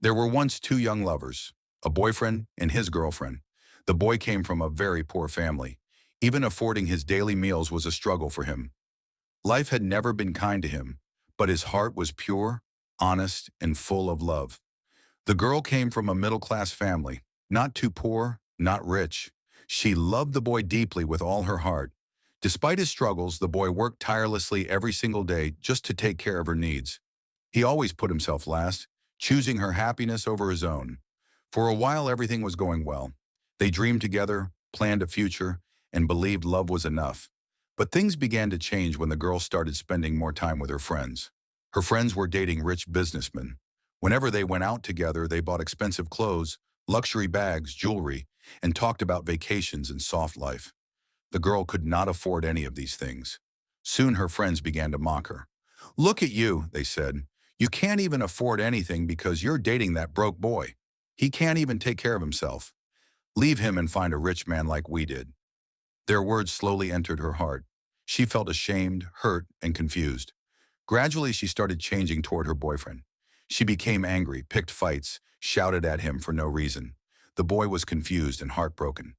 There were once two young lovers, a boyfriend and his girlfriend. The boy came from a very poor family. Even affording his daily meals was a struggle for him. Life had never been kind to him, but his heart was pure, honest, and full of love. The girl came from a middle-class family, not too poor, not rich. She loved the boy deeply with all her heart. Despite his struggles, the boy worked tirelessly every single day just to take care of her needs. He always put himself last, choosing her happiness over his own. For a while, everything was going well. They dreamed together, planned a future, and believed love was enough. But things began to change when the girl started spending more time with her friends. Her friends were dating rich businessmen. Whenever they went out together, they bought expensive clothes, luxury bags, jewelry, and talked about vacations and soft life. The girl could not afford any of these things. Soon her friends began to mock her. "Look at you," they said. "You can't even afford anything because you're dating that broke boy. He can't even take care of himself. Leave him and find a rich man like we did." Their words slowly entered her heart. She felt ashamed, hurt, and confused. Gradually, she started changing toward her boyfriend. She became angry, picked fights, shouted at him for no reason. The boy was confused and heartbroken.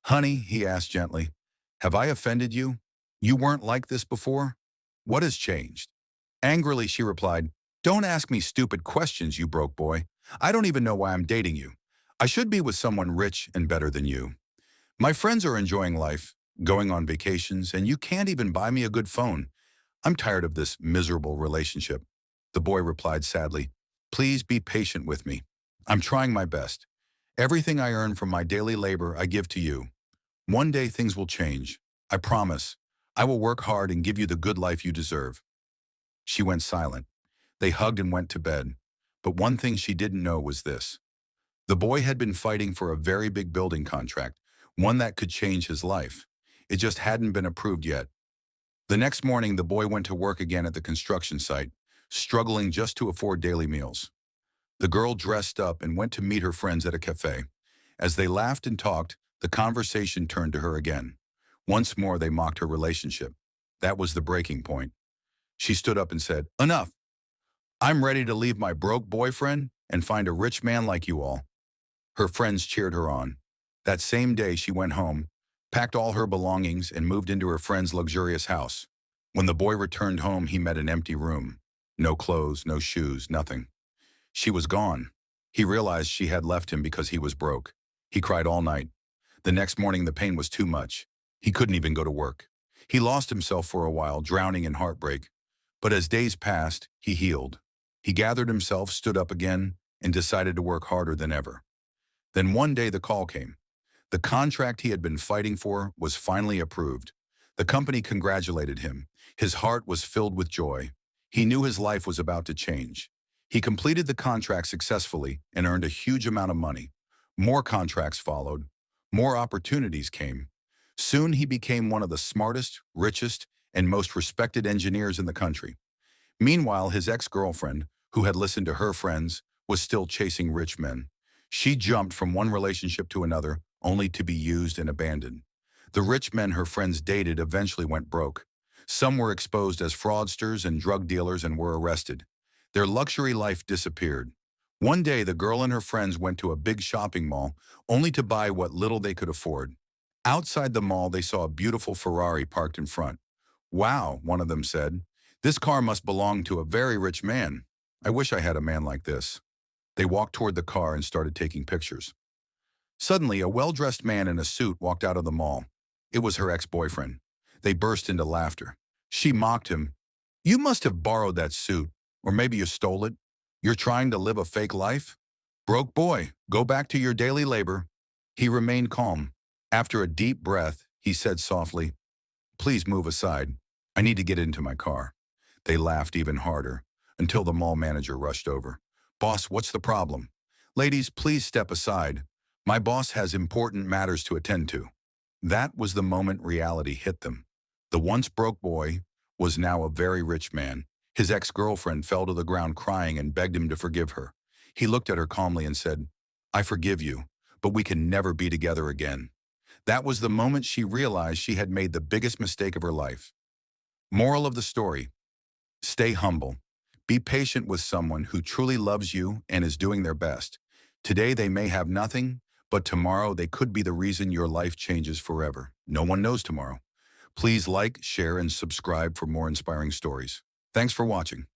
"Honey," he asked gently, "have I offended you? You weren't like this before? What has changed?" Angrily, she replied, "Don't ask me stupid questions, you broke boy. I don't even know why I'm dating you. I should be with someone rich and better than you. My friends are enjoying life, going on vacations, and you can't even buy me a good phone. I'm tired of this miserable relationship." The boy replied sadly, "Please be patient with me. I'm trying my best. Everything I earn from my daily labor I give to you. One day things will change. I promise. I will work hard and give you the good life you deserve." She went silent. They hugged and went to bed. But one thing she didn't know was this. The boy had been fighting for a very big building contract, one that could change his life. It just hadn't been approved yet. The next morning, the boy went to work again at the construction site, struggling just to afford daily meals. The girl dressed up and went to meet her friends at a cafe. As they laughed and talked, the conversation turned to her again. Once more, they mocked her relationship. That was the breaking point. She stood up and said, "Enough. I'm ready to leave my broke boyfriend and find a rich man like you all." Her friends cheered her on. That same day, she went home, packed all her belongings, and moved into her friend's luxurious house. When the boy returned home, he met an empty room. No clothes, no shoes, nothing. She was gone. He realized she had left him because he was broke. He cried all night. The next morning, the pain was too much. He couldn't even go to work. He lost himself for a while, drowning in heartbreak. But as days passed, he healed. He gathered himself, stood up again, and decided to work harder than ever. Then one day the call came. The contract he had been fighting for was finally approved. The company congratulated him. His heart was filled with joy. He knew his life was about to change. He completed the contract successfully and earned a huge amount of money. More contracts followed. More opportunities came. Soon he became one of the smartest, richest, and most respected engineers in the country. Meanwhile, his ex-girlfriend, who had listened to her friends, was still chasing rich men. She jumped from one relationship to another, only to be used and abandoned. The rich men her friends dated eventually went broke. Some were exposed as fraudsters and drug dealers and were arrested. Their luxury life disappeared. One day, the girl and her friends went to a big shopping mall, only to buy what little they could afford. Outside the mall, they saw a beautiful Ferrari parked in front. "Wow," one of them said. "This car must belong to a very rich man. I wish I had a man like this." They walked toward the car and started taking pictures. Suddenly, a well-dressed man in a suit walked out of the mall. It was her ex-boyfriend. They burst into laughter. She mocked him. "You must have borrowed that suit, or maybe you stole it. You're trying to live a fake life? Broke boy, go back to your daily labor." He remained calm. After a deep breath, he said softly, "Please move aside. I need to get into my car." They laughed even harder, until the mall manager rushed over. "Boss, what's the problem?" "Ladies, please step aside. My boss has important matters to attend to." That was the moment reality hit them. The once broke boy was now a very rich man. His ex-girlfriend fell to the ground crying and begged him to forgive her. He looked at her calmly and said, "I forgive you, but we can never be together again." That was the moment she realized she had made the biggest mistake of her life. Moral of the story: stay humble. Be patient with someone who truly loves you and is doing their best. Today they may have nothing, but tomorrow they could be the reason your life changes forever. No one knows tomorrow. Please like, share, and subscribe for more inspiring stories. Thanks for watching.